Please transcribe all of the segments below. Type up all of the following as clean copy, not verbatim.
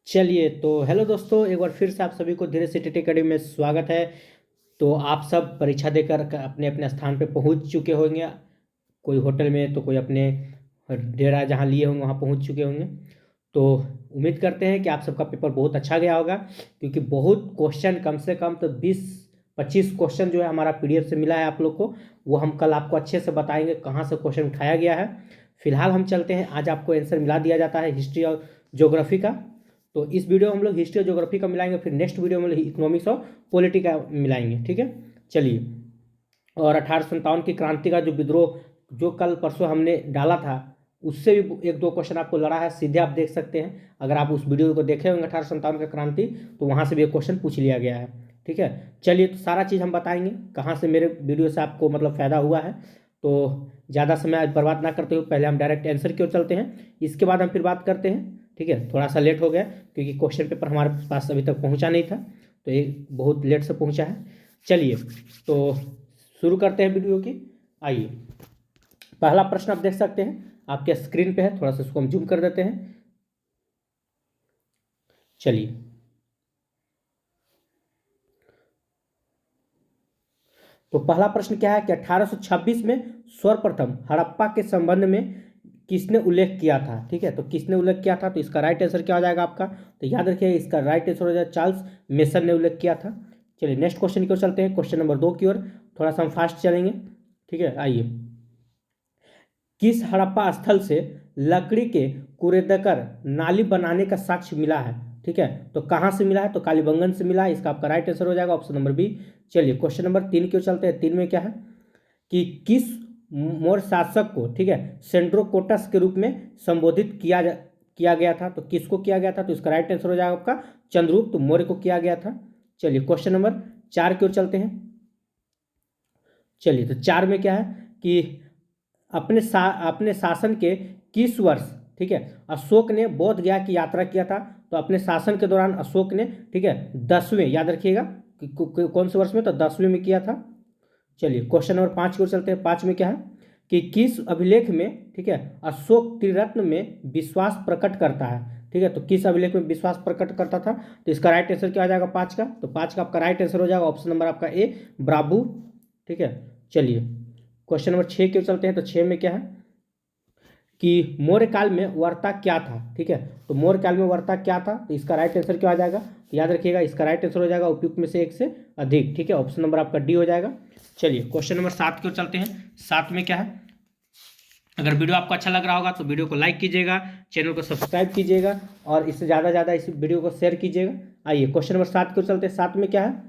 चलिए तो हेलो दोस्तों, एक बार फिर से आप सभी को धीरे सिटी अकेडमी में स्वागत है। तो आप सब परीक्षा देकर अपने अपने स्थान पे पहुंच चुके होंगे। कोई होटल में तो कोई अपने डेरा जहां लिए होंगे वहां पहुंच चुके होंगे। तो उम्मीद करते हैं कि आप सबका पेपर बहुत अच्छा गया होगा, क्योंकि बहुत क्वेश्चन, कम से कम तो 20-25 क्वेश्चन जो है हमारा पीडीएफ से मिला है आप लोग को। वो हम कल आपको अच्छे से बताएंगे कहाँ से क्वेश्चन उठाया गया है। फिलहाल हम चलते हैं, आज आपको आंसर मिला दिया जाता है हिस्ट्री और ज्योग्राफी का। तो इस वीडियो में हम लोग हिस्ट्री और ज्योग्राफी का मिलाएंगे, फिर नेक्स्ट वीडियो में इकोनॉमिक्स और पॉलिटी का मिलाएंगे, ठीक है। चलिए, और 1857 की क्रांति का जो विद्रोह जो कल परसों हमने डाला था, उससे भी एक दो क्वेश्चन आपको लड़ा है, सीधे आप देख सकते हैं। अगर आप उस वीडियो को देखे होंगे 1857 का क्रांति, तो वहाँ से भी एक क्वेश्चन पूछ लिया गया है, ठीक है। चलिए, तो सारा चीज़ हम बताएंगे कहाँ से मेरे वीडियो से आपको मतलब फ़ायदा हुआ है। तो ज़्यादा समय आज बर्बाद ना करते हुए पहले हम डायरेक्ट आंसर की ओर चलते हैं, इसके बाद हम फिर बात करते हैं, ठीक है। थोड़ा सा लेट हो गया क्योंकि क्वेश्चन पेपर हमारे पास अभी तक पहुंचा नहीं था, तो ये बहुत लेट से पहुंचा है। चलिए, तो शुरू करते हैं वीडियो की। आइए, पहला प्रश्न आप देख सकते हैं, आपके स्क्रीन पे है, थोड़ा सा इसको हम जूम कर देते हैं। चलिए, तो पहला प्रश्न क्या है कि 1826 में सर्वप्रथम हड़प्पा के संबंध में किसने उल्लेख किया था, ठीक है। तो किसने उल्लेख किया था, तो इसका राइट आंसर क्या हो जाएगा आपका, तो याद रखिए इसका राइट आंसर हो जाएगा चार्ल्स मेसन ने उल्लेख किया था। चलिए, नेक्स्ट क्वेश्चन की ओर चलते हैं, क्वेश्चन नंबर 2 की ओर। थोड़ा सा हम फास्ट चलेंगे, ठीक है। आइए, किस हड़प्पा स्थल से लकड़ी के कूड़ेदकर नाली बनाने का साक्ष्य मिला है, ठीक है। तो कहाँ से मिला है, तो कालीबंगन से मिला है, इसका आपका राइट आंसर हो जाएगा ऑप्शन नंबर बी। चलिए, क्वेश्चन नंबर 3 की ओर चलते हैं। 3 में क्या है कि किस मौर्य शासक को, ठीक है, सेंड्रोकोटस के रूप में संबोधित किया गया था, तो किसको किया गया था, तो इसका राइट आंसर हो जाएगा आपका चंद्रगुप्त मौर्य को किया गया था। चलिए, क्वेश्चन नंबर 4 की ओर चलते हैं। चलिए, तो 4 में क्या है कि अपने शासन के किस वर्ष, ठीक है, अशोक ने बोध गया की यात्रा किया था। तो अपने शासन के दौरान अशोक ने, ठीक है, 10वें, याद रखिएगा कौन से वर्ष में, तो 10वें में किया था। चलिए, क्वेश्चन नंबर 5 की ओर चलते हैं। 5 में क्या है कि किस अभिलेख में, ठीक है, अशोक त्रिरत्न में विश्वास प्रकट करता है, ठीक है। तो किस अभिलेख में विश्वास प्रकट करता था, तो इसका राइट आंसर क्या हो जाएगा 5 का, तो 5 का आपका राइट आंसर हो जाएगा ऑप्शन नंबर आपका ए, ब्राभू, ठीक है। चलिए, क्वेश्चन नंबर 6 की ओर चलते हैं। तो 6 में क्या है कि मौर्य काल में वर्ता क्या था, ठीक है। तो मौर्य काल में वर्ता क्या था, तो इसका राइट आंसर क्या आ जाएगा, तो याद रखिएगा इसका राइट आंसर हो जाएगा उपयुक्त में से एक से अधिक, ठीक है। ऑप्शन नंबर आपका डी हो जाएगा। चलिए, क्वेश्चन नंबर 7 की ओर चलते हैं। 7 में क्या है, अगर वीडियो आपको अच्छा लग रहा होगा तो वीडियो को लाइक कीजिएगा, चैनल को सब्सक्राइब कीजिएगा, और इससे ज़्यादा ज़्यादा इस वीडियो को शेयर कीजिएगा। आइए, क्वेश्चन नंबर 7 की ओर चलते हैं। 7 में क्या है,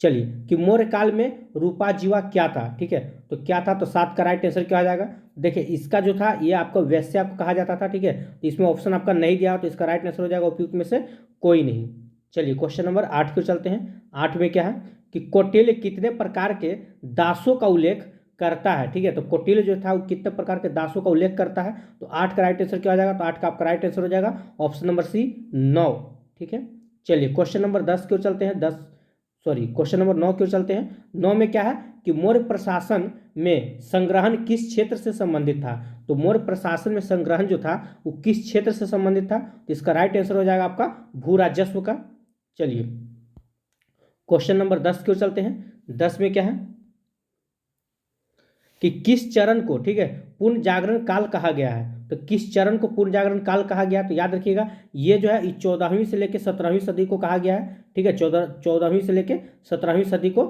चलिए, कि मौर्य काल में रूपा जीवा क्या था, ठीक है। तो क्या था, तो 7 का राइट आंसर क्या आ जाएगा, देखिए इसका जो था ये आपको वैश्य आपको कहा जाता था, ठीक है। तो इसमें ऑप्शन आपका नहीं दिया, तो इसका राइट आंसर हो जाएगा उपयुक्त में से कोई नहीं। चलिए, क्वेश्चन नंबर 8 को चलते हैं। 8 में क्या है कि कौटिल्य कितने प्रकार के दासों का उल्लेख करता है, ठीक है। तो कौटिल्य जो था वो कितने प्रकार के दासों का उल्लेख करता है, तो 8 का राइट आंसर क्या हो जाएगा, तो 8 का आपका राइट आंसर हो जाएगा ऑप्शन नंबर सी, 9, ठीक है। चलिए, क्वेश्चन नंबर 10 की ओर चलते हैं। 10, सॉरी, क्वेश्चन नंबर 9 की ओर चलते हैं। 9 में क्या है कि मौर्य प्रशासन में संग्रहण किस क्षेत्र से संबंधित था। तो मौर्य प्रशासन में संग्रहण जो था वो किस क्षेत्र से संबंधित था, तो इसका राइट आंसर हो जाएगा आपका भू राजस्व का। चलिए, क्वेश्चन नंबर 10 की ओर चलते हैं। 10 में क्या है कि किस चरण को, ठीक है, पूर्ण जागरण काल कहा गया है। तो किस चरण को पूर्ण जागरण काल कहा गया, तो याद रखिएगा ये जो है 14वीं से लेकर 17वीं सदी को कहा गया है, ठीक है। 14वीं से लेकर 17वीं सदी को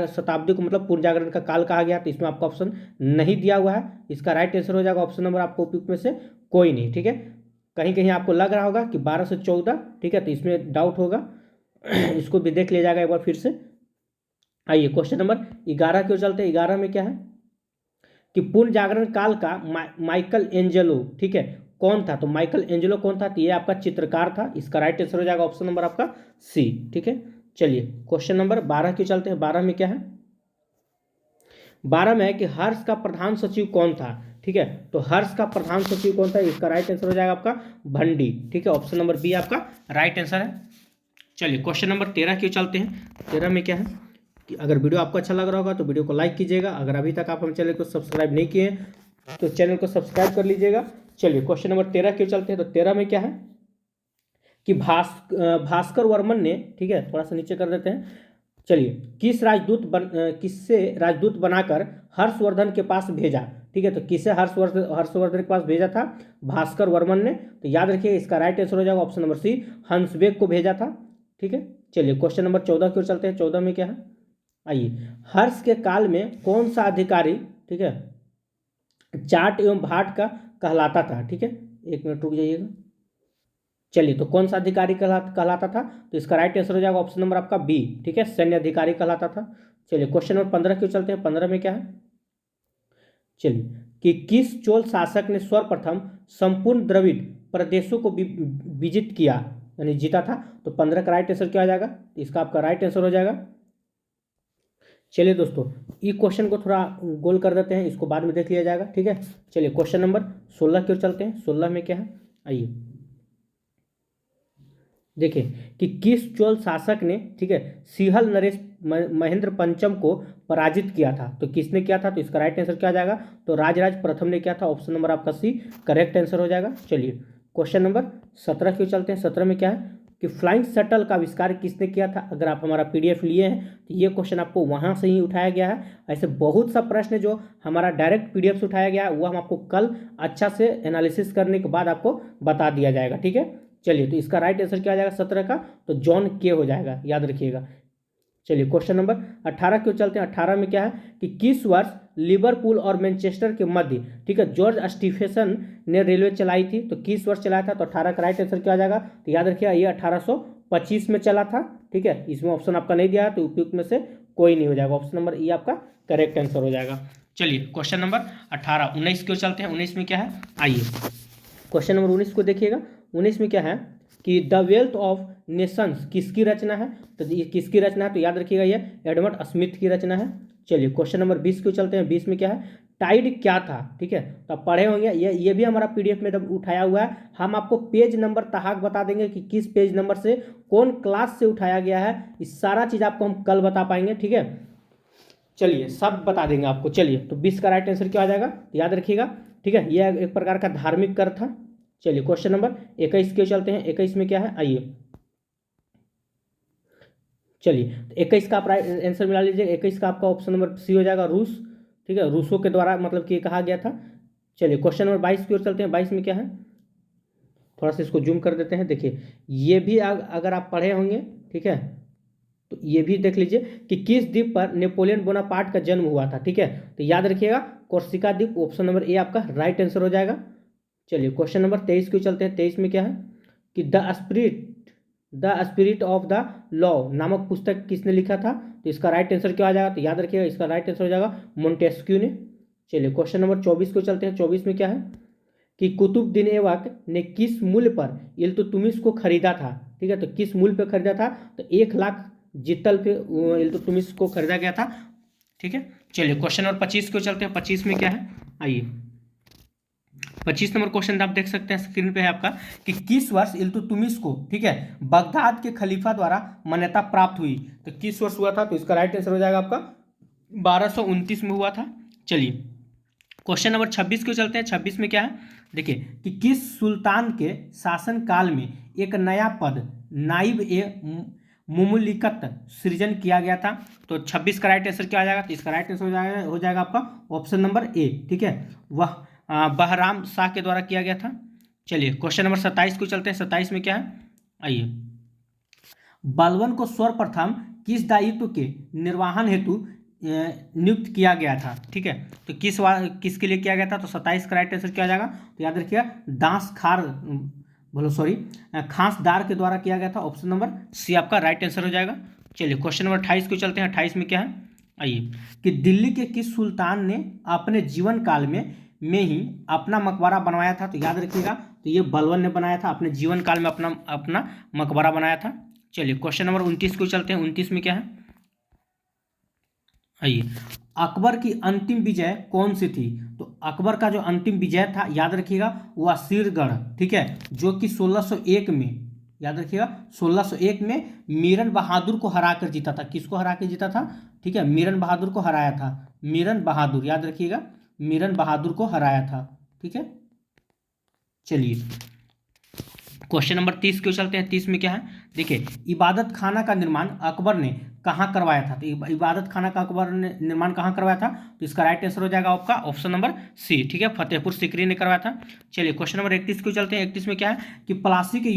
शताब्दी को मतलब पूर्ण जागरण का काल कहा गया। तो इसमें आपका ऑप्शन नहीं दिया हुआ है, इसका राइट आंसर हो जाएगा ऑप्शन नंबर आपको उपयुक्त में से कोई नहीं, ठीक है। कहीं कहीं आपको लग रहा होगा कि 12 से 14, ठीक है, तो इसमें डाउट होगा इसको भी देख लिया जाएगा एक बार फिर से। आइए, क्वेश्चन नंबर 11 की ओर चलते हैं। 11 में क्या है कि पूर्ण जागरण काल का माइकल एंजेलो, ठीक है, कौन था, तो माइकल एंजेलो कौन था, तो ये आपका चित्रकार था, इसका राइट आंसर हो जाएगा ऑप्शन नंबर आपका सी, ठीक है। चलिए, क्वेश्चन नंबर 12 की चलते हैं। 12 में क्या है, 12 में है कि हर्ष का प्रधान सचिव कौन था, ठीक है। तो हर्ष का प्रधान सचिव कौन था, इसका राइट आंसर हो जाएगा आपका भंडी, ठीक है। ऑप्शन नंबर बी आपका राइट आंसर है। चलिए, क्वेश्चन नंबर 13 की चलते हैं। 13 में क्या है कि अगर वीडियो आपको अच्छा लग रहा होगा तो वीडियो को लाइक कीजिएगा, अगर अभी तक आप हम चैनल को सब्सक्राइब नहीं किए तो चैनल को सब्सक्राइब कर लीजिएगा। चलिए, क्वेश्चन नंबर 13 की चलते हैं। तो 13 में क्या है कि भास्कर वर्मन ने, ठीक है, थोड़ा सा नीचे कर देते हैं, चलिए, किससे राजदूत बनाकर हर्षवर्धन के पास भेजा, ठीक है, तो किसे हर्षवर्धन के पास भेजा था? भास्कर वर्मन ने। तो याद रखिए इसका राइट आंसर हो जाएगा ऑप्शन नंबर सी, हंसबेग को भेजा था, ठीक है। चलिए क्वेश्चन नंबर 14 की ओर चलते हैं। 14 में क्या है, आइए, हर्ष के काल में कौन सा अधिकारी, ठीक है, जाट एवं भाट का कहलाता था, ठीक है, एक मिनट रुक जाइएगा। चलिए, तो कौन सा अधिकारी कहलाता था? तो इसका राइट आंसर हो जाएगा ऑप्शन नंबर आपका बी, ठीक है, सैन्य अधिकारी कहलाता था। चलिए क्वेश्चन नंबर 15 क्यों चलते हैं। 15 में क्या है, चलिए, कि किस चोल शासक ने सर्वप्रथम संपूर्ण द्रविड़ प्रदेशों को विजित किया, यानी जीता था? तो 15 का राइट आंसर क्या हो जाएगा? इसका आपका राइट आंसर हो जाएगा, चलिए दोस्तों, ये क्वेश्चन को थोड़ा गोल कर देते हैं, इसको बाद में देख लिया जाएगा, ठीक है। चलिए क्वेश्चन नंबर 16 की ओर चलते हैं। 16 में क्या है, आइए देखिए, कि किस चोल शासक ने, ठीक है, सिंहल नरेश महेंद्र पंचम को पराजित किया था? तो किसने किया था? तो इसका राइट आंसर क्या आ जाएगा? तो राजराज प्रथम ने किया था, ऑप्शन नंबर आपका सी करेक्ट आंसर हो जाएगा। चलिए क्वेश्चन नंबर 17 क्यों चलते हैं। 17 में क्या है, कि फ्लाइंग शटल का आविष्कार किसने किया था? अगर आप हमारा पीडीएफ लिए हैं तो ये क्वेश्चन आपको वहाँ से ही उठाया गया है। ऐसे बहुत सा प्रश्न जो हमारा डायरेक्ट पीडीएफ से उठाया गया है वो हम आपको कल अच्छा से एनालिसिस करने के बाद आपको बता दिया जाएगा, ठीक है। चलिए, तो इसका राइट आंसर क्या आ जाएगा 17 का? तो जॉन के हो जाएगा, याद रखिएगा। चलिए क्वेश्चन नंबर 18 क्यों चलते हैं। 18 में क्या है, कि किस वर्ष लिवरपूल और मैनचेस्टर के मध्य, ठीक है, जॉर्ज स्टीफेंसन ने रेलवे चलाई थी? तो किस वर्ष चलाया था? तो 18 का राइट आंसर क्या आ जाएगा? तो याद रखिएगा ये 1825 में चला था, ठीक है। इसमें ऑप्शन आपका नहीं दिया है तो उपयुक्त में से कोई नहीं हो जाएगा, ऑप्शन नंबर ई आपका करेक्ट आंसर हो जाएगा। चलिए क्वेश्चन नंबर 18 19 क्यों चलते हैं। 19 में क्या है, आइए क्वेश्चन नंबर 19 को देखिएगा। 19 में क्या है, कि द वेल्थ ऑफ नेशंस किसकी रचना है? तो ये किसकी रचना है? तो याद रखिएगा ये एडमंड स्मिथ की रचना है। चलिए क्वेश्चन नंबर 20 क्यों चलते हैं। 20 में क्या है, टाइड क्या था, ठीक है, तो आप पढ़े होंगे, ये भी हमारा पीडीएफ में जब उठाया हुआ है, हम आपको पेज नंबर तहाक बता देंगे कि किस पेज नंबर से कौन क्लास से उठाया गया है, इस सारा चीज़ आपको हम कल बता पाएंगे, ठीक है। चलिए सब बता देंगे आपको। चलिए, तो 20 का राइट आंसर क्या आ जाएगा? तो याद रखिएगा, ठीक है, यह एक प्रकार का धार्मिक कर था। चलिए क्वेश्चन नंबर 21 के चलते हैं। 21 में क्या है, आइए चलिए, तो 21 का आप राइट आंसर मिला लीजिए। 21 का आपका ऑप्शन नंबर सी हो जाएगा, रूस, ठीक है, रूसों के द्वारा मतलब कि कहा गया था। चलिए क्वेश्चन नंबर 22 की ओर चलते हैं। 22 में क्या है, थोड़ा सा इसको जूम कर देते हैं। देखिए, ये भी अगर आप पढ़े होंगे, ठीक है, तो ये भी देख लीजिए कि किस द्वीप पर नेपोलियन बोनापार्ट का जन्म हुआ था, ठीक है। तो याद रखिएगा कोर्सिका द्वीप, ऑप्शन नंबर ए आपका राइट आंसर हो जाएगा। चलिए क्वेश्चन नंबर 23 क्यों चलते हैं। 23 में क्या है, कि the spirit of the law नामक पुस्तक किसने लिखा था? तो इसका राइट आंसर क्या आ जाएगा? तो याद रखिएगा इसका राइट आंसर हो जाएगा मोंटेस्क्यू ने। चलिए क्वेश्चन नंबर 24 को चलते हैं। 24 में क्या है, कि कुतुबुद्दीन ऐबक ने किस मूल्य पर इल्तुतमिश को खरीदा था, ठीक है, तो किस मूल्य पर खरीदा था? तो 1 लाख जितल पे इल्तुतमिश को खरीदा गया था, ठीक है। चलिए क्वेश्चन नंबर 25 को चलते हैं। 25 में क्या है, आइए 25 नंबर क्वेश्चन आप देख सकते हैं स्क्रीन पे है आपका, कि किस वर्ष इल्तुतमिश को, ठीक है, बगदाद के खलीफा द्वारा मान्यता प्राप्त हुई? तो किस वर्ष हुआ था? तो इसका राइट आंसर हो जाएगा आपका 1229 में हुआ था। चलिए क्वेश्चन नंबर 26 को चलते हैं। 26 में क्या है, देखिए, कि किस सुल्तान के शासन काल में एक नया पद नाइब ए मुमलिकत सृजन किया गया था? तो 26 का राइट आंसर क्या आ जाएगा? तो इसका राइट आंसर हो जाएगा आपका ऑप्शन नंबर ए, ठीक है, वह बहराम शाह के द्वारा किया गया था। चलिए क्वेश्चन नंबर 27 को चलते हैं। 27 में क्या है, आइए, बलवन को सर्वप्रथम किस दायित्व के निर्वहन हेतु नियुक्त किया गया था, ठीक है, तो किसके लिए किया गया था? तो 27 का राइट आंसर क्या आ जाएगा? तो याद रखिएगा खासदार के द्वारा किया गया था, ऑप्शन नंबर सी आपका राइट आंसर हो जाएगा। चलिए क्वेश्चन नंबर 28 को चलते हैं। 28 में क्या है, आइए, कि दिल्ली के किस सुल्तान ने अपने जीवन काल में ही अपना मकबरा बनवाया था? तो याद रखिएगा, तो ये बलवन ने बनाया था, अपने जीवन काल में अपना मकबरा बनाया था। चलिए क्वेश्चन नंबर 29 को चलते हैं। 29 में क्या है, आइए, अकबर की अंतिम विजय कौन सी थी? तो अकबर का जो अंतिम विजय था, याद रखिएगा, वो असीरगढ़, ठीक है, जो कि 1601 में, याद रखिएगा 1601 में मीरन बहादुर को हरा कर जीता था। किसको हरा कर जीता था? ठीक है, मीरन बहादुर को हराया था। मीरन बहादुर, याद रखिएगा, मीरन बहादुर को हराया था, ठीक है। चलिए क्वेश्चन नंबर 30 क्यों चलते हैं। 30 में क्या है, देखिए इबादत खाना का निर्माण अकबर ने कहाँ करवाया था। तो इबादत खाना का अकबर ने निर्माण कहाँ करवाया था, तो इसका राइट आंसर हो जाएगा आपका ऑप्शन नंबर सी, ठीक है, फतेहपुर सीकरी ने करवाया था। चलिए क्वेश्चन नंबर 31 क्यों चलते हैं। 31 में क्या है कि प्लासी के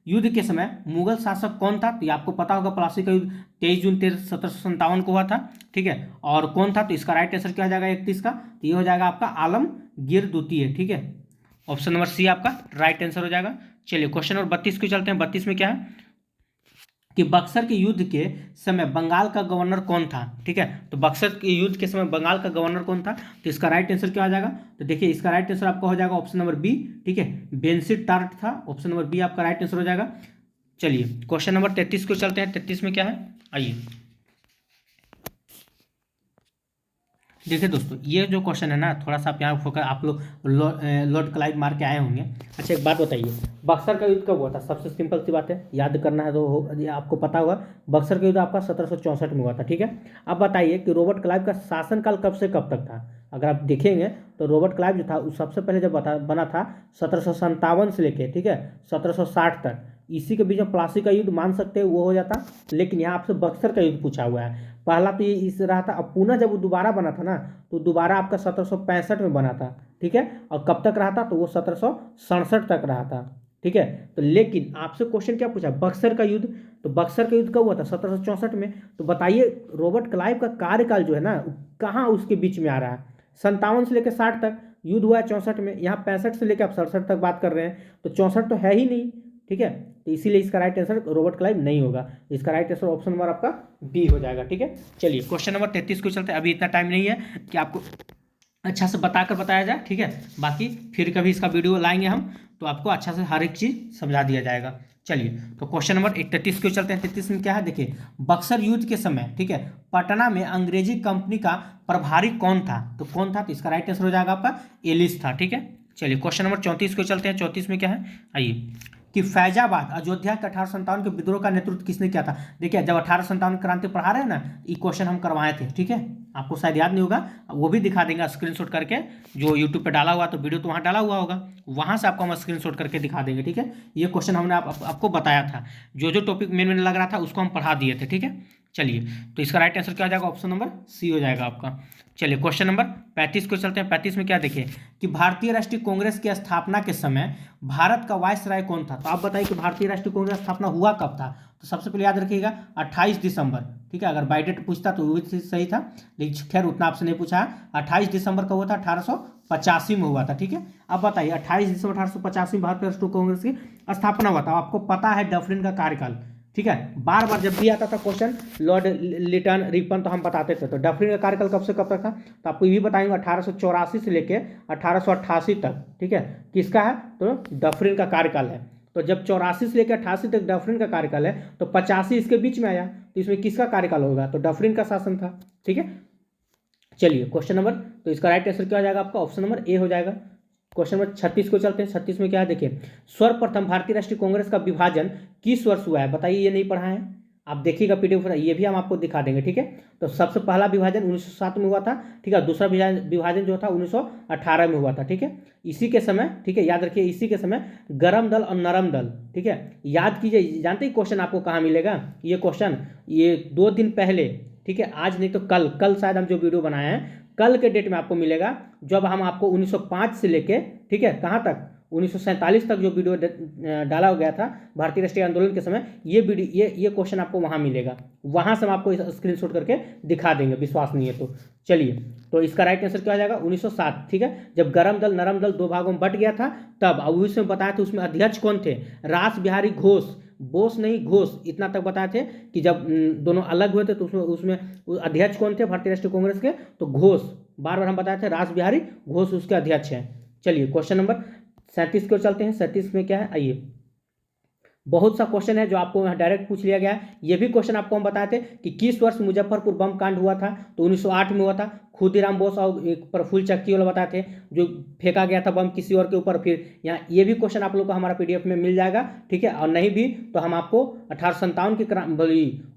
युद्ध के समय मुगल शासक कौन था। तो ये आपको पता होगा, प्लासी का युद्ध 23 जून 1757 को हुआ था, ठीक है, और कौन था, तो इसका राइट आंसर क्या हो जाएगा 31 का, तो ये हो जाएगा आपका आलमगीर द्वितीय, ठीक है, ऑप्शन नंबर सी आपका राइट आंसर हो जाएगा। चलिए क्वेश्चन नंबर 32 को चलते हैं। 32 में क्या है कि बक्सर के युद्ध के समय बंगाल का गवर्नर कौन था, ठीक है, तो बक्सर के युद्ध के समय बंगाल का गवर्नर कौन था, तो इसका राइट आंसर क्या हो जाएगा, तो देखिए इसका राइट आंसर आपका हो जाएगा ऑप्शन नंबर बी, ठीक है, बेंसिट टार्ट था, ऑप्शन नंबर बी आपका राइट आंसर हो जाएगा। चलिए क्वेश्चन नंबर 33 को चलते हैं। 33 में क्या है, आइए देखिए दोस्तों, ये जो क्वेश्चन है ना, थोड़ा सा आप यहाँ फोकस, आप लोग लॉर्ड क्लाइव मार के आए होंगे। अच्छा एक बात बताइए, बक्सर का युद्ध कब हुआ था। सबसे सिंपल सी बात है, याद करना है तो ये आपको पता होगा, बक्सर का युद्ध आपका 1764 में हुआ था, ठीक है। अब बताइए कि रॉबर्ट क्लाइव का शासनकाल कब से कब तक था। अगर आप देखेंगे तो रॉबर्ट क्लाइव जो था वो सबसे पहले जब बना था 1757 से लेके, ठीक है, 1760 तक। इसी के बीच में प्लासी का युद्ध मान सकते हैं वो हो जाता, लेकिन यहाँ आपसे बक्सर का युद्ध पूछा हुआ है। पहला तो ये इस रहा था, अब पुनः जब वो दोबारा बना था ना, तो दोबारा आपका 1765 में बना था, ठीक है, और कब तक रहा था, तो वो 1767 तक रहा था, ठीक है। तो लेकिन आपसे क्वेश्चन क्या पूछा, बक्सर का युद्ध, तो बक्सर का युद्ध कब हुआ था, 1764 में। तो बताइए रॉबर्ट क्लाइव का कार्यकाल जो है ना, कहाँ उसके बीच में आ रहा है, 57 से लेकर 60 तक युद्ध हुआ है 64 में, यहाँ 65 से लेकर आप 67 तक बात कर रहे हैं, तो 64 तो है ही नहीं, ठीक है, तो इसीलिए इसका राइट आंसर रॉबर्ट क्लाइव नहीं होगा। इसका राइट आंसर ऑप्शन नंबर आपका बी हो जाएगा, ठीक है। चलिए क्वेश्चन नंबर 33 को चलते हैं। अभी इतना टाइम नहीं है कि आपको अच्छा से बताया जाए, ठीक है, बाकी फिर कभी इसका वीडियो लाएंगे हम, तो आपको अच्छा से हर एक चीज़ समझा दिया जाएगा। चलिए तो क्वेश्चन नंबर 33 को चलते हैं। 33 में क्या है, देखिए बक्सर युद्ध के समय, ठीक है, पटना में अंग्रेजी कंपनी का प्रभारी कौन था, तो कौन था, तो इसका राइट आंसर हो जाएगा आपका एलिस था, ठीक है। चलिए क्वेश्चन नंबर 34 को चलते हैं। 34 में क्या है, आइए कि फैजाबाद अयोध्या के 1857 के विद्रोह का नेतृत्व किसने किया था। देखिए जब 1857 क्रांति पढ़ा रहे हैं ना, ये क्वेश्चन हम करवाए थे, ठीक है, आपको शायद याद नहीं होगा, वो भी दिखा देंगे स्क्रीनशॉट करके, जो यूट्यूब पे डाला हुआ, तो वीडियो तो वहाँ डाला हुआ होगा, वहाँ से आपको हम स्क्रीनशॉट करके दिखा देंगे, ठीक है। ये क्वेश्चन हमने आपको बताया था, जो टॉपिक मेन लग रहा था उसको हम पढ़ा दिए थे, ठीक है। चलिए तो इसका राइट आंसर क्या हो जाएगा, ऑप्शन नंबर सी हो जाएगा आपका। चलिए क्वेश्चन नंबर 35 को चलते हैं। 35 में क्या देखिए कि भारतीय राष्ट्रीय कांग्रेस की स्थापना के समय भारत का वायसराय कौन था। तो आप बताइए कि भारतीय राष्ट्रीय कांग्रेस स्थापना हुआ कब था। तो सबसे पहले याद रखिएगा 28 दिसंबर, ठीक है, अगर बाई डेट पूछता तो वो भी सही था, लेकिन खैर उतना आपसे नहीं पूछा है। 28 दिसंबर का हुआ था, 1885 में हुआ था, ठीक है। अब बताइए 28 दिसंबर 1885 में भारतीय राष्ट्रीय कांग्रेस की स्थापना हुआ था। आपको पता है डफरिन का कार्यकाल, ठीक है, बार बार जब भी आता था क्वेश्चन लॉर्ड लिटन रिपन तो हम बताते थे। तो डफरिन का कार्यकाल कब से कब तक था, तो आपको ये भी बताएंगे 1884 से लेके 1888 तक, ठीक है, किसका है, तो डफरिन का कार्यकाल है। तो जब 84 से लेकर 88 तक डफरिन का कार्यकाल है, तो 85 इसके बीच में आया, तो इसमें किसका कार्यकाल होगा, तो डफरिन का शासन था, ठीक है। चलिए क्वेश्चन नंबर, तो इसका राइट आंसर क्या हो जाएगा आपका, ऑप्शन नंबर ए हो जाएगा। क्वेश्चन नंबर 36 को चलते हैं। 36 में क्या है देखिए, सर्वप्रथम भारतीय राष्ट्रीय कांग्रेस का विभाजन किस वर्ष हुआ है, बताइए, ये नहीं पढ़ा है आप, देखिएगा पीडीएफ, ये भी हम आपको दिखा देंगे, ठीक है। तो सबसे पहला विभाजन 1907 में हुआ था, ठीक है, दूसरा विभाजन जो था 1918 में हुआ था, ठीक है। इसी के समय, ठीक है, याद रखिए इसी के समय गरम दल और नरम दल, ठीक है, याद कीजिए, जानते ही क्वेश्चन आपको कहाँ मिलेगा, ये क्वेश्चन ये 2 दिन पहले, ठीक है, आज नहीं तो कल शायद हम जो वीडियो बनाए हैं कल के डेट में आपको मिलेगा, जब हम आपको 1905 से लेके, ठीक है, कहाँ तक 1947 तक जो वीडियो डाला गया था भारतीय राष्ट्रीय आंदोलन के समय, ये वीडियो ये क्वेश्चन आपको वहाँ मिलेगा, वहाँ से हम आपको स्क्रीनशॉट करके दिखा देंगे, विश्वास नहीं है तो। चलिए तो इसका राइट आंसर क्या हो जाएगा 1907, ठीक है, जब गरम दल नरम दल 2 भागों में बट गया था तब। अब उसमें बताया था उसमें अध्यक्ष कौन थे, रास बिहारी घोष, बोस नहीं घोष, इतना तक बताए थे कि जब दोनों अलग हुए थे तो उसमें अध्यक्ष कौन थे भारतीय राष्ट्रीय कांग्रेस के, तो घोष, बार बार हम बताए थे रास बिहारी घोष उसके अध्यक्ष हैं। चलिए क्वेश्चन नंबर 37 को चलते हैं। 37 में क्या है, आइए, बहुत सा क्वेश्चन है जो आपको डायरेक्ट पूछ लिया गया है। ये भी क्वेश्चन आपको हम बताए थे कि किस वर्ष मुजफ्फरपुर बम कांड हुआ था, तो 1908 में हुआ था। खुदीराम बोस और एक प्रफुल्ल चक्की वाला बताए थे, जो फेंका गया था बम किसी और के ऊपर। फिर यहाँ ये भी क्वेश्चन आप लोग को हमारा पीडीएफ में मिल जाएगा, ठीक है, और नहीं भी तो हम आपको 1857 की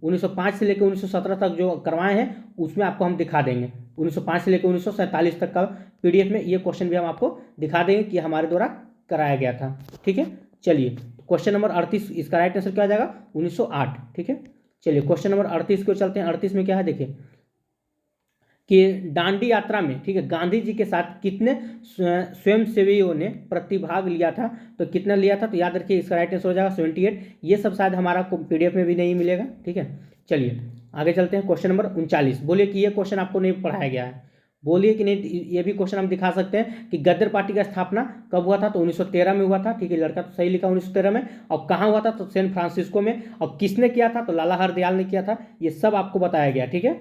1905 से लेकर 1917 तक जो करवाए हैं उसमें आपको हम दिखा देंगे। 1905 से लेकर 1947 तक का पीडीएफ में ये क्वेश्चन भी हम आपको दिखा देंगे कि हमारे द्वारा कराया गया था, ठीक है। चलिए क्वेश्चन नंबर 38, इसका राइट आंसर क्या आ जाएगा? 1908। ठीक है, चलिए क्वेश्चन नंबर 38 को चलते हैं। 38 में क्या है देखिए कि दांडी यात्रा में, ठीक है, गांधी जी के साथ कितने स्वयंसेवियों ने प्रतिभाग लिया था? तो कितना लिया था? तो याद रखिए इसका राइट आंसर हो जाएगा 78। ये सब शायद हमारा पीडीएफ में भी नहीं मिलेगा। ठीक है, चलिए आगे चलते हैं। क्वेश्चन नंबर 39, बोलिए कि ये क्वेश्चन आपको नहीं पढ़ाया गया है, बोलिए कि नहीं। ये भी क्वेश्चन हम दिखा सकते हैं कि गदर पार्टी का स्थापना कब हुआ था? तो 1913 में हुआ था। ठीक है, लड़का तो सही लिखा 1913 में। और कहाँ हुआ था? तो सैन फ्रांसिस्को में। और किसने किया था? तो लाला हरदयाल ने किया था। ये सब आपको बताया गया। ठीक है,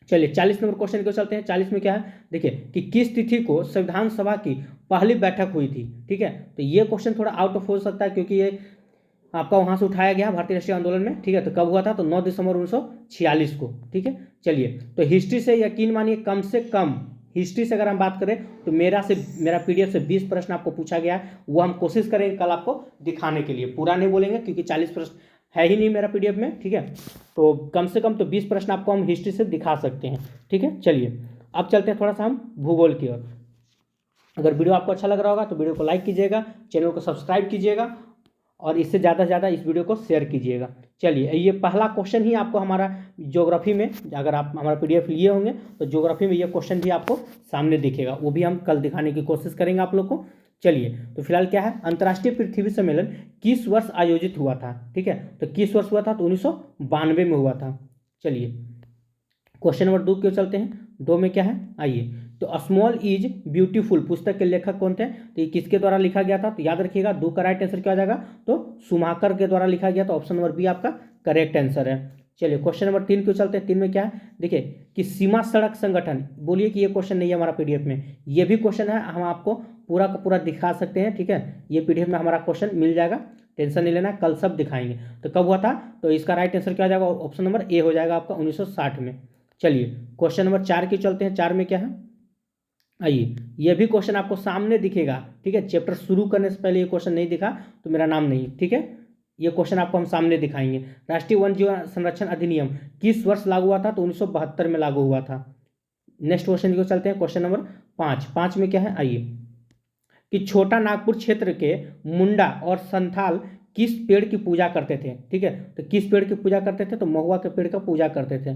चलिए 40 नंबर क्वेश्चन को चलते हैं। 40 में क्या है देखिए कि किस तिथि को संविधान सभा की पहली बैठक हुई थी? ठीक है, तो ये क्वेश्चन थोड़ा आउट ऑफ हो सकता है क्योंकि ये आपका वहां से उठाया गया भारतीय राष्ट्रीय आंदोलन में। ठीक है, तो कब हुआ था? तो 9 दिसंबर 1946 को। ठीक है, चलिए तो हिस्ट्री से यकीन मानिए कम से कम, हिस्ट्री से अगर हम बात करें तो मेरा पीडीएफ से 20 प्रश्न आपको पूछा गया है। वो हम कोशिश करेंगे कल आपको दिखाने के लिए, पूरा नहीं बोलेंगे क्योंकि 40 प्रश्न है ही नहीं मेरा पीडीएफ में। ठीक है, तो कम से कम तो 20 प्रश्न आपको हम हिस्ट्री से दिखा सकते हैं। ठीक है, चलिए अब चलते हैं थोड़ा सा हम भूगोल की ओर। अगर वीडियो आपको अच्छा लग रहा होगा तो वीडियो को लाइक कीजिएगा, चैनल को सब्सक्राइब कीजिएगा और इससे ज़्यादा से ज़्यादा इस वीडियो को शेयर कीजिएगा। चलिए ये पहला क्वेश्चन ही आपको हमारा ज्योग्राफी में, अगर आप हमारा पीडीएफ लिए होंगे तो ज्योग्राफी में ये क्वेश्चन भी आपको सामने दिखेगा, वो भी हम कल दिखाने की कोशिश करेंगे आप लोग को। चलिए तो फिलहाल क्या है, अंतर्राष्ट्रीय पृथ्वी सम्मेलन किस वर्ष आयोजित हुआ था? ठीक है, तो किस वर्ष हुआ था? तो 1992 में हुआ था। चलिए क्वेश्चन नंबर 2 क्यों चलते हैं। 2 में क्या है आइए, तो स्मॉल इज ब्यूटीफुल पुस्तक के लेखक कौन थे? तो ये किसके द्वारा लिखा गया था? तो याद रखिएगा 2 का राइट आंसर क्या हो जाएगा? तो सुमाकर के द्वारा लिखा गया। तो ऑप्शन नंबर बी आपका करेक्ट आंसर है। चलिए क्वेश्चन नंबर 3 क्यों चलते हैं। 3 में क्या है देखिए कि सीमा सड़क संगठन, बोलिए कि ये क्वेश्चन नहीं है हमारा पीडीएफ में, ये भी क्वेश्चन है, हम आपको पूरा का पूरा दिखा सकते हैं। ठीक है, ये पीडीएफ में हमारा क्वेश्चन मिल जाएगा, टेंशन नहीं लेना, कल सब दिखाएंगे। तो कब हुआ था? तो इसका राइट आंसर क्या हो जाएगा? ऑप्शन नंबर ए हो जाएगा आपका 1960 में। चलिए क्वेश्चन नंबर 4 की चलते हैं। 4 में क्या है आइए, यह भी क्वेश्चन आपको सामने दिखेगा। ठीक है, चैप्टर शुरू करने से पहले ये क्वेश्चन नहीं दिखा तो मेरा नाम नहीं। ठीक है, ये क्वेश्चन आपको हम सामने दिखाएंगे। राष्ट्रीय वन जीव संरक्षण अधिनियम किस वर्ष लागू हुआ था? तो 1972 में लागू हुआ था। नेक्स्ट क्वेश्चन को चलते हैं, क्वेश्चन नंबर 5। 5 में क्या है आइए कि छोटा नागपुर क्षेत्र के मुंडा और संथाल किस पेड़ की पूजा करते थे? ठीक है, तो किस पेड़ की पूजा करते थे? तो महुआ के पेड़ का पूजा करते थे।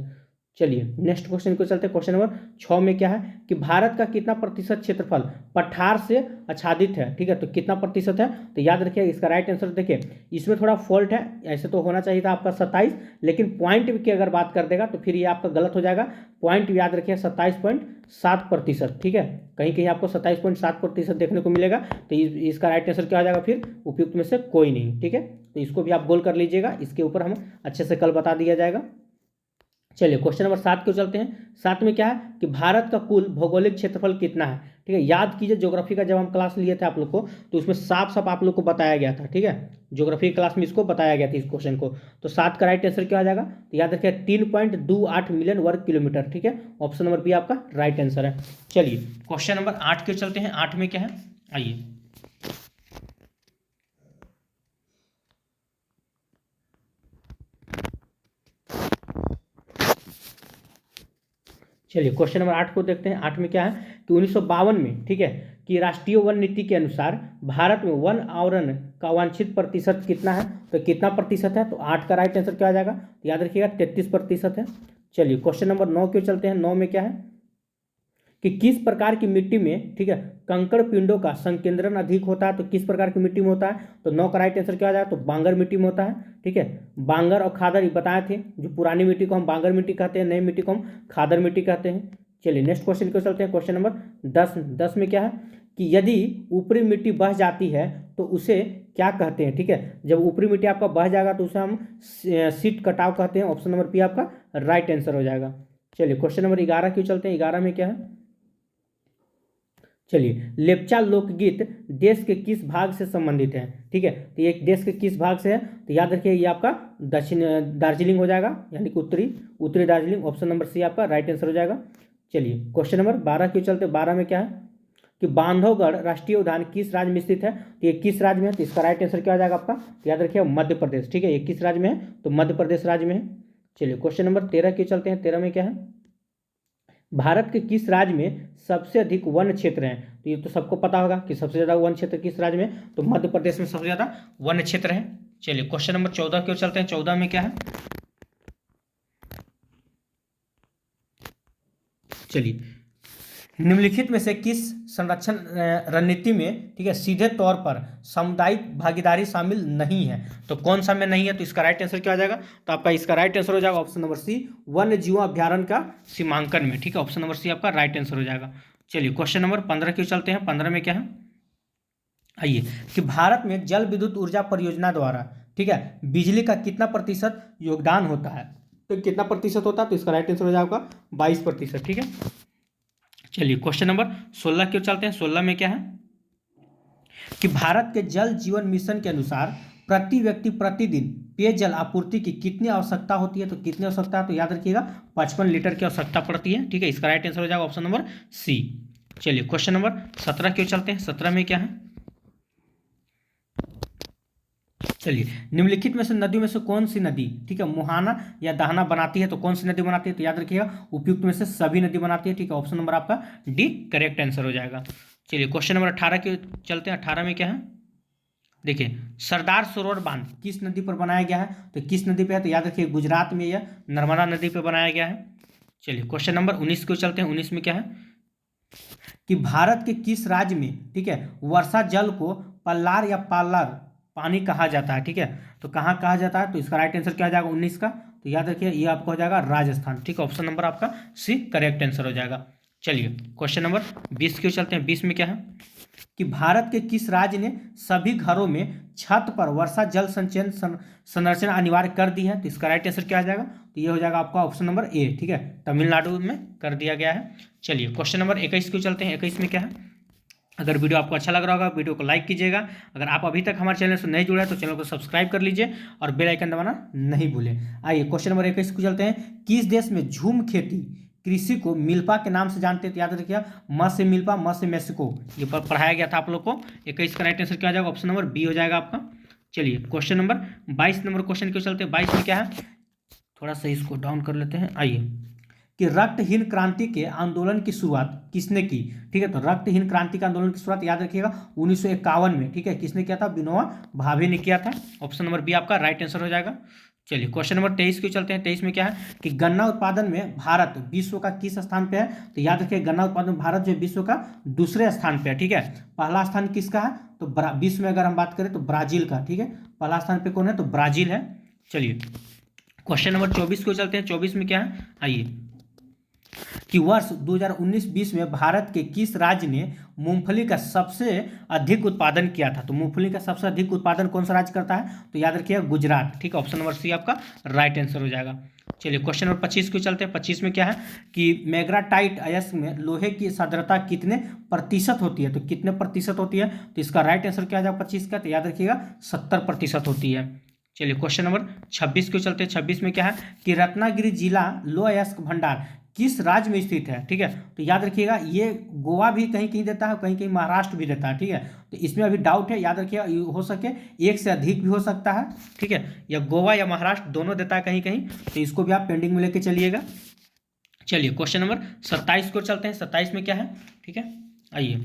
चलिए नेक्स्ट क्वेश्चन को चलते हैं। क्वेश्चन नंबर 6 में क्या है कि भारत का कितना प्रतिशत क्षेत्रफल पठार से आच्छादित है? ठीक है, तो कितना प्रतिशत है? तो याद रखिए इसका राइट आंसर देखिए, इसमें थोड़ा फॉल्ट है, ऐसे तो होना चाहिए था आपका 27, लेकिन पॉइंट की अगर बात कर देगा तो फिर ये आपका गलत हो जाएगा। पॉइंट याद रखिए 27.7%। ठीक है, कहीं कहीं आपको 27.7% देखने को मिलेगा, तो इसका राइट आंसर क्या हो जाएगा? फिर उपयुक्त में से कोई नहीं। ठीक है, तो इसको भी आप गोल कर लीजिएगा, इसके ऊपर हम अच्छे से कल बता दिया जाएगा। चलिए क्वेश्चन नंबर 7 को चलते हैं। 7 में क्या है कि भारत का कुल भौगोलिक क्षेत्रफल कितना है? ठीक है, याद कीजिए ज्योग्राफी का जब हम क्लास लिए थे आप लोग को तो उसमें साफ साफ आप लोग को बताया गया था। ठीक है, ज्योग्राफी क्लास में इसको बताया गया था इस क्वेश्चन को। तो 7 का राइट आंसर क्या आ जाएगा? तो याद रखिए 3.28 मिलियन वर्ग किलोमीटर। ठीक है, ऑप्शन नंबर बी आपका राइट आंसर है। चलिए क्वेश्चन नंबर 8 के चलते हैं। 8 में क्या है आइए, चलिए क्वेश्चन नंबर 8 को देखते हैं। 8 में क्या है कि 1952 में, ठीक है, कि राष्ट्रीय वन नीति के अनुसार भारत में वन आवरण का वांछित प्रतिशत कितना है? तो कितना प्रतिशत है? तो 8 का राइट आंसर क्या आ जाएगा? तो याद रखिएगा 33% है। चलिए क्वेश्चन नंबर 9 क्यों चलते हैं। 9 में क्या है कि किस प्रकार की मिट्टी में, ठीक है, कंकड़ पिंडों का संकेंद्रण अधिक होता है? तो किस प्रकार की मिट्टी में होता है? तो 9 का राइट आंसर क्या आ जाएगा? तो बांगर मिट्टी में होता है। ठीक है, बांगर और खादर ये बताए थे, जो पुरानी मिट्टी को हम बांगर मिट्टी कहते हैं, नई मिट्टी को हम खादर मिट्टी कहते हैं। चलिए नेक्स्ट क्वेश्चन को चलते हैं। Question number 10। 10 में क्या है कि यदि ऊपरी मिट्टी बह जाती है तो उसे क्या कहते हैं? ठीक है, जब ऊपरी मिट्टी आपका बह जाएगा तो उसे हम सीट कटाव कहते हैं। ऑप्शन नंबर पी आपका राइट आंसर हो जाएगा। चलिए क्वेश्चन नंबर 11 क्यों चलते हैं। 11 में क्या है चलिए, लेप्चा लोकगीत देश के किस भाग से संबंधित है? ठीक है, तो ये देश के किस भाग से है? तो याद रखिए ये आपका दक्षिण दार्जिलिंग हो जाएगा, यानी कि उत्तरी दार्जिलिंग। ऑप्शन नंबर सी आपका राइट आंसर हो जाएगा। चलिए क्वेश्चन नंबर 12 क्यों चलते हैं। 12 में क्या है कि बांधवगढ़ राष्ट्रीय उद्यान किस राज्य में स्थित है? तो ये किस राज्य में है? तो इसका राइट आंसर क्या हो जाएगा आपका? तो याद रखिए मध्य प्रदेश। ठीक है, ये किस राज्य में है? तो मध्य प्रदेश राज्य में है। चलिए क्वेश्चन नंबर 13 क्यों चलते हैं। 13 में क्या है भारत के किस राज्य में सबसे अधिक वन क्षेत्र हैं? तो ये तो सबको पता होगा कि सबसे ज़्यादा वन क्षेत्र किस राज्य में, तो मध्य प्रदेश में सबसे ज़्यादा वन क्षेत्र है। चलिए क्वेश्चन नंबर 14 की ओर चलते हैं। 14 में क्या है, चलिए निम्नलिखित में से किस संरक्षण रणनीति में, ठीक है, सीधे तौर पर सामुदायिक भागीदारी शामिल नहीं है? तो कौन सा में नहीं है? तो इसका राइट आंसर क्या हो जाएगा? तो आपका इसका राइट आंसर हो जाएगा ऑप्शन नंबर सी, वन्य जीवों अभ्यारण्य का सीमांकन में, ठीक है, ऑप्शन नंबर सी आपका राइट आंसर हो जाएगा। चलिए क्वेश्चन नंबर 15 की ओर चलते हैं। 15 में क्या है, आइए, कि भारत में जल विद्युत ऊर्जा परियोजना द्वारा, ठीक है, बिजली का कितना प्रतिशत योगदान होता है? तो कितना प्रतिशत होता है? तो इसका राइट आंसर हो जाएगा 22%, ठीक है। चलिए क्वेश्चन नंबर 16 की ओर चलते हैं। 16 में क्या है, कि भारत के जल जीवन मिशन के अनुसार प्रति व्यक्ति प्रतिदिन पेयजल आपूर्ति की कितनी आवश्यकता होती है? तो कितनी आवश्यकता है? तो याद रखिएगा 55 लीटर की आवश्यकता पड़ती है, ठीक है, इसका राइट आंसर हो जाएगा ऑप्शन नंबर सी। चलिए क्वेश्चन नंबर 17 की ओर चलते हैं। 17 में क्या है, चलिए निम्नलिखित में से नदियों में से कौन सी नदी, ठीक है, मुहाना या दाहना बनाती है? तो कौन सी नदी बनाती है? तो याद रखिएगा उपयुक्त में से सभी नदी बनाती है, ठीक है, ऑप्शन नंबर आपका डी करेक्ट आंसर हो जाएगा। चलिए क्वेश्चन नंबर 18 के चलते हैं। 18 में क्या है, देखिए, सरदार सरोवर बांध किस नदी पर बनाया गया है? तो किस नदी पे है? तो याद रखिए गुजरात में या नर्मदा नदी पर बनाया गया है। चलिए क्वेश्चन नंबर 19 को चलते हैं। 19 में क्या है, कि भारत के किस राज्य में, ठीक है, वर्षा जल को पल्लार या पालार पानी कहा जाता है? ठीक है, तो कहाँ कहा जाता है? तो इसका राइट आंसर क्या हो जाएगा 19 का? तो याद रखिए ये आपका हो जाएगा राजस्थान, ठीक है, ऑप्शन नंबर आपका सी करेक्ट आंसर हो जाएगा। चलिए क्वेश्चन नंबर 20 की ओर चलते हैं। 20 में क्या है, कि भारत के किस राज्य ने सभी घरों में छत पर वर्षा जल संचयन संरचना अनिवार्य कर दी है? तो इसका राइट आंसर क्या आ जाएगा? तो ये हो जाएगा आपका ऑप्शन नंबर ए, ठीक है, तमिलनाडु में कर दिया गया है। चलिए क्वेश्चन नंबर 21 को चलते हैं। 21 में क्या है, अगर वीडियो आपको अच्छा लग रहा होगा वीडियो को लाइक कीजिएगा। अगर आप अभी तक हमारे चैनल से नहीं जुड़े हैं तो चैनल को सब्सक्राइब कर लीजिए और बेल आइकन दबाना नहीं भूलें। आइए क्वेश्चन नंबर 21 को चलते हैं। किस देश में झूम खेती कृषि को मिल्पा के नाम से जानते हैं? तो याद रखिए म से मिल्पा, म से मेक्सिको, ये पढ़ाया गया था आप लोग को। 21 का राइट आंसर क्या हो जाएगा? ऑप्शन नंबर बी हो जाएगा आपका। चलिए क्वेश्चन नंबर 22 नंबर क्वेश्चन क्यों चलते हैं। 22 में क्या है, थोड़ा सा इसको डाउन कर लेते हैं। आइए, कि रक्तहीन क्रांति के आंदोलन की शुरुआत किसने की? ठीक है, तो रक्तहीन क्रांति के आंदोलन की शुरुआत याद रखिएगा 1951 में, ठीक है, किसने किया था? विनोबा भावे ने किया था। ऑप्शन नंबर बी आपका राइट आंसर हो जाएगा। चलिए क्वेश्चन नंबर 23 को चलते हैं। 23 में क्या है, कि गन्ना उत्पादन में भारत विश्व का किस स्थान पे है? तो याद रखिए गन्ना उत्पादन में भारत जो विश्व का दूसरे स्थान पे है, ठीक है। पहला स्थान किसका है? तो विश्व में अगर हम बात करें तो ब्राजील का, ठीक है, पहला स्थान पे कौन है? तो ब्राजील है। चलिए क्वेश्चन नंबर 24 को चलते हैं। 24 में क्या है, आइए, कि वर्ष 2019-20 में भारत के किस राज्य ने मूंगफली का सबसे अधिक उत्पादन किया था? तो मूंगफली का सबसे अधिक उत्पादन कौन सा राज्य करता है? तो याद रखिएगा गुजरात, ठीक है, ऑप्शन नंबर सी आपका राइट आंसर हो जाएगा। चलिए क्वेश्चन नंबर 25 को चलते हैं। 25 में क्या है, कि मैग्नेटाइट अयस्क में लोहे की सांद्रता कितने प्रतिशत होती है? तो कितने प्रतिशत होती है? तो इसका राइट आंसर क्या आ जाएगा 25 का? तो याद रखिएगा 70% होती है। चलिए क्वेश्चन नंबर 26 को चलते हैं। 26 में क्या है, कि रत्नागिरी जिला लोह अयस्क भंडार किस राज्य में स्थित है? ठीक है, तो याद रखिएगा ये गोवा भी कहीं कहीं देता है, कहीं कहीं महाराष्ट्र भी देता है, ठीक है, तो इसमें अभी डाउट है, याद रखिएगा हो सके एक से अधिक भी हो सकता है, ठीक है, या गोवा या महाराष्ट्र दोनों देता है कहीं कहीं, तो इसको भी आप पेंडिंग में लेके चलिएगा। चलिए क्वेश्चन नंबर 27 को चलते हैं। 27 में क्या है, ठीक है, आइए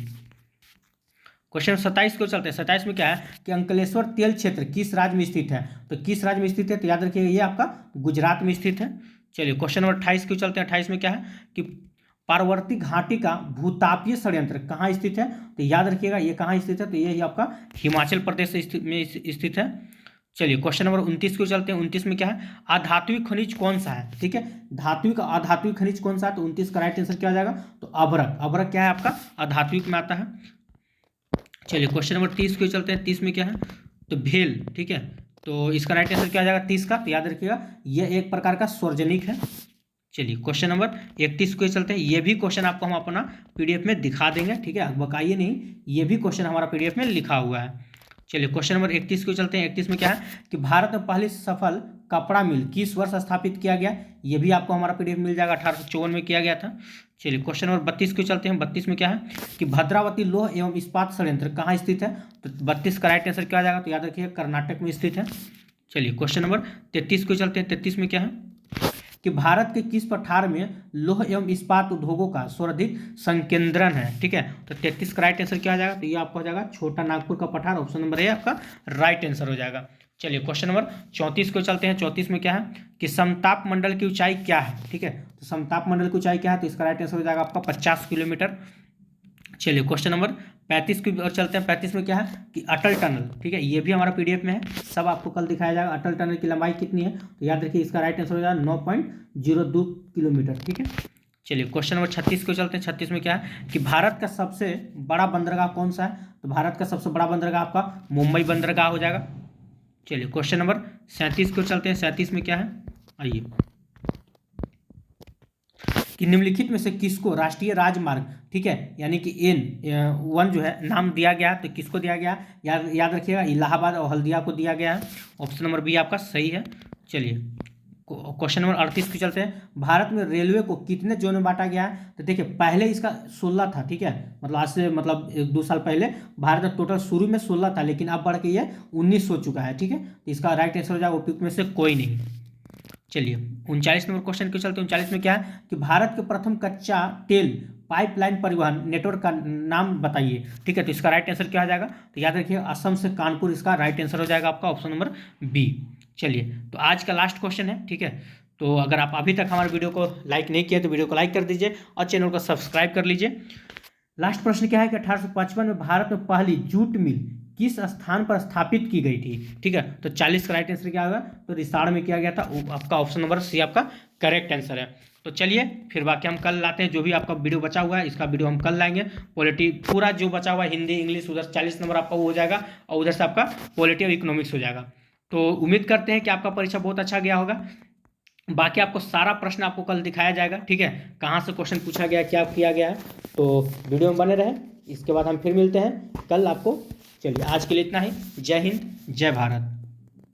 क्वेश्चन 27 को चलते हैं। 27 में क्या है, कि अंकलेश्वर तेल क्षेत्र किस राज्य में स्थित है? तो किस राज्य में स्थित है? तो याद रखिएगा ये आपका गुजरात में स्थित है। चलिए क्वेश्चन नंबर 28 को चलते हैं। 28 में क्या है, कि पार्वती घाटी का भूतापीय षड्यंत्र कहाँ स्थित है? तो याद रखिएगा ये कहाँ स्थित है? तो ये आपका हिमाचल प्रदेश में स्थित है। चलिए क्वेश्चन नंबर 29 को चलते हैं। 29 में क्या है, अधात्विक खनिज कौन सा है? ठीक है, धात्विक अधात्विक खनिज कौन सा है? तो 29 का राइट आंसर क्या हो जाएगा? तो अभ्रक। अभ्रक क्या है आपका? अधात्विक में आता है। चलिए क्वेश्चन नंबर 30 को चलते हैं। 30 में क्या है, तो भेल, ठीक है, तो इसका राइट आंसर क्या आ जाएगा 30 का? तो याद रखिएगा यह एक प्रकार का स्वर्जनिक है। चलिए क्वेश्चन नंबर 31 को चलते हैं। ये भी क्वेश्चन आपको हम अपना पीडीएफ में दिखा देंगे, ठीक है, बकाइए नहीं, ये भी क्वेश्चन हमारा पीडीएफ में लिखा हुआ है। चलिए क्वेश्चन नंबर 31 को चलते हैं। 31 में क्या है, कि भारत में पहली सफल कपड़ा मिल किस वर्ष स्थापित किया गया? ये भी आपको हमारा पीडीएफ मिल जाएगा, 1854 में किया गया था। चलिए क्वेश्चन नंबर 32 को चलते हैं। 32 में क्या है, कि भद्रावती लोह एवं इस्पात संयंत्र कहाँ स्थित है? तो 32 का राइट आंसर क्या आ जाएगा? तो याद रखिए कर्नाटक में स्थित है। चलिए क्वेश्चन नंबर 33 को चलते हैं। 33 में क्या है, कि भारत के किस पठार में लौह एवं इस्पात उद्योगों का सर्वाधिक संकेंद्रण है। ठीक है, तो 33 का राइट आंसर क्या आ जाएगा, तो ये आपका हो जाएगा छोटा नागपुर का पठार, ऑप्शन नंबर ए आपका राइट आंसर हो जाएगा। चलिए क्वेश्चन नंबर 34 को चलते हैं। 34 में क्या है कि समताप मंडल की ऊंचाई क्या है। ठीक है, तो समताप मंडल की ऊंचाई क्या है, तो इसका राइट आंसर हो जाएगा आपका 50 किलोमीटर। चलिए क्वेश्चन नंबर 35 की और चलते हैं। 35 में क्या है कि अटल टनल, ठीक है, ये भी हमारा पीडीएफ में है, सब आपको कल दिखाया जाएगा। अटल टनल की लंबाई कितनी है, तो याद रखिए इसका राइट आंसर हो जाएगा 9.02 किलोमीटर। ठीक है, चलिए क्वेश्चन नंबर 36 को चलते हैं। 36 में क्या है कि भारत का सबसे बड़ा बंदरगाह कौन सा है, तो भारत का सबसे बड़ा बंदरगाह आपका मुंबई बंदरगाह हो जाएगा। चलिए क्वेश्चन नंबर 37 को चलते हैं। 37 में क्या है, आइए, कि निम्नलिखित में से किसको राष्ट्रीय राजमार्ग, ठीक है, यानी कि N1 जो है नाम दिया गया, तो किसको दिया गया, याद रखिएगा इलाहाबाद और हल्दिया को दिया गया है। ऑप्शन नंबर बी आपका सही है। चलिए क्वेश्चन नंबर 38 पे चलते हैं। भारत में रेलवे को कितने जोन में बांटा गया है, तो देखिए पहले इसका 16 था। ठीक है, मतलब आज से मतलब 1-2 साल पहले भारत में टोटल शुरू में 16 था, लेकिन अब बढ़ के ये 19 हो चुका है। ठीक है, तो इसका राइट आंसर हो जाएगा उपयुक्त में से कोई नहीं। चलिए 39 नंबर क्वेश्चन को चलते हैं। 39 में क्या है कि भारत के प्रथम कच्चा तेल पाइपलाइन परिवहन नेटवर्क का नाम बताइए। ठीक है, तो इसका राइट आंसर क्या हो जाएगा, तो याद रखिए असम से कानपुर इसका राइट आंसर हो जाएगा आपका ऑप्शन नंबर बी। चलिए तो आज का लास्ट क्वेश्चन है। ठीक है, तो अगर आप अभी तक हमारे वीडियो को लाइक नहीं किया तो वीडियो को लाइक कर दीजिए और चैनल को सब्सक्राइब कर लीजिए। लास्ट प्रश्न क्या है कि 1855 में भारत में पहली जूट मिल किस स्थान पर स्थापित की गई थी। ठीक है, तो 40 का राइट आंसर क्या होगा, तो रिसाड़ में किया गया था, आपका ऑप्शन नंबर सी आपका करेक्ट आंसर है। तो चलिए फिर बाकी हम कल लाते हैं, जो भी आपका वीडियो बचा हुआ है इसका वीडियो हम कल लाएंगे। पॉलिटी पूरा जो बचा हुआ है हिंदी इंग्लिश उधर 40 नंबर आपका वो हो जाएगा और उधर से आपका पॉलिटी और इकोनॉमिक्स हो जाएगा। तो उम्मीद करते हैं कि आपका परीक्षा बहुत अच्छा गया होगा। बाकी आपको सारा प्रश्न आपको कल दिखाया जाएगा। ठीक है, कहाँ से क्वेश्चन पूछा गया क्या किया गया है, तो वीडियो में बने रहे। इसके बाद हम फिर मिलते हैं कल आपको। चलिए आज के लिए इतना ही। जय हिंद जय भारत।